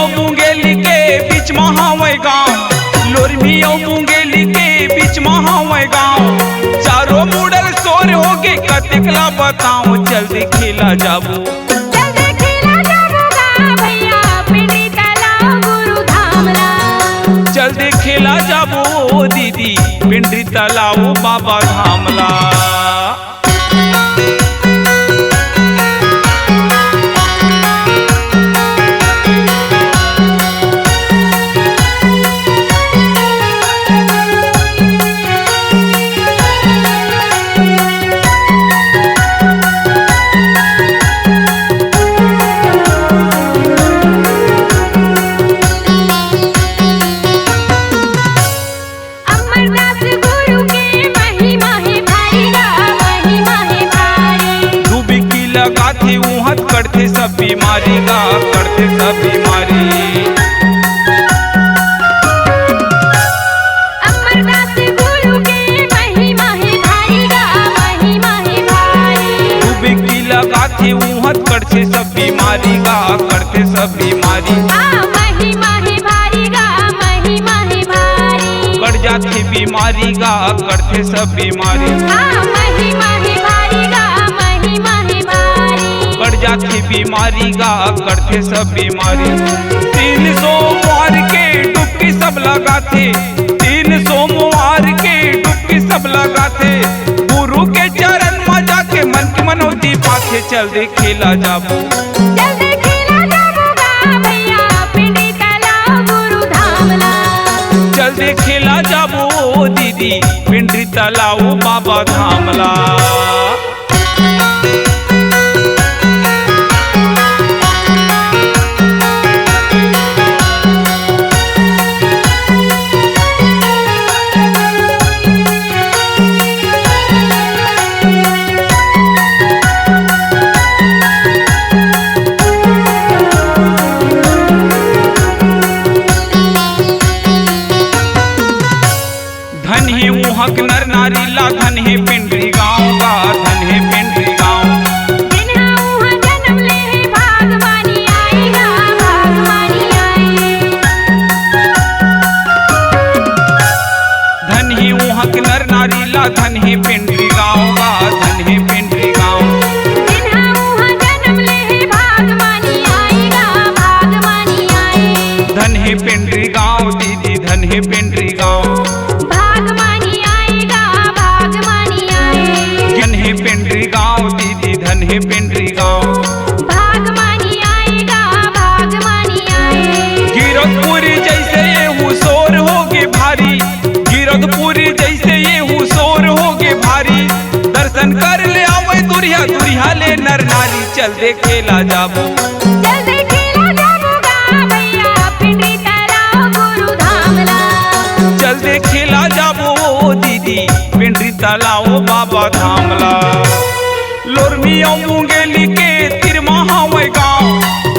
मुंगेली के बीच महावे गाँव, लोरमी मुंगेली के बीच महावे गाँव। चारों मुड़ल सोर होगे कतिकला बताऊं, जल्दी खिला जाबू जल्दी खिला जाबू दीदी पिंडरी तालाब बाबा धामला। लगाथे उहत करते सब बीमारी गा, करते सब बीमारी। अमरदास गुरु के महिमा है भारी गा, महिमा है भारी। डुबकी लगाथे उहत करते सब बीमारी गा, करते सब बीमारी। महिमा है भारी गा, महिमा है भारी। कट जाती बीमारी गा, करते सब बीमारी। महिमा है भारी गा, महिमा है भारी। कट जाती बीमारी गा, करते सब बीमारी। 300 मार के डुबकी सब लगाते, 300 मार के डुबकी सब लगाते। गुरु के चरण में जाके मन की मनौती पाथे, चल दे खेला जाबू जल्दी खिला जाबू गा भैया पिंडरी तालाब गुरु धामला। जल्दी खेला जाबू दीदी पिंडरी तालाब बाबा धामला। धन है मुहक नर नारी ला, धन है पिंडरी गाँव का, धन है पिंडरी गाँव। जिन्हा उहा जन्म ले है भागवानी आएगा, भागवानी आए। धन है मुहक नर नारी ला, धन है पिंडरी गाँव का, धन है पिंडरी गाँव। जिन्हा उहा जन्म ले है भागवानी आएगा, भागवानी आए। धन है पिंडरी गाँव दीदी, धन है पिंडरी गाँव। भागवानी आएगा, भागवानी आए। धन है पिंडरी गाँव दीदी, धन है पिंडरी गाँव। भागवानी आएगा, भागवानी आए। गिरधपुरी जैसे ये हुसोर होगे भारी, गिरधपुरी जैसे ये हुसोर होगे भारी। दर्शन कर ले आवे दुरिया, दुरिया ले नर नारी, चल दे खेला जाबू जल्दी खिला जाबू गा भैया पिंडरी तालाब गुरु धामला। चल दे खेला जाबू दीदी पिंडरी तालाब बाबा धामला। लोरमी मुंगेली के तिरमा हावे गाँव,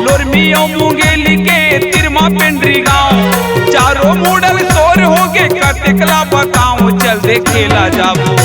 लोरमी मुंगेली के तिरमा पिंडरी गाँव। चारों मुड़ल सोर होगे कतिकला बताऊं, चल दे खेला जाबू।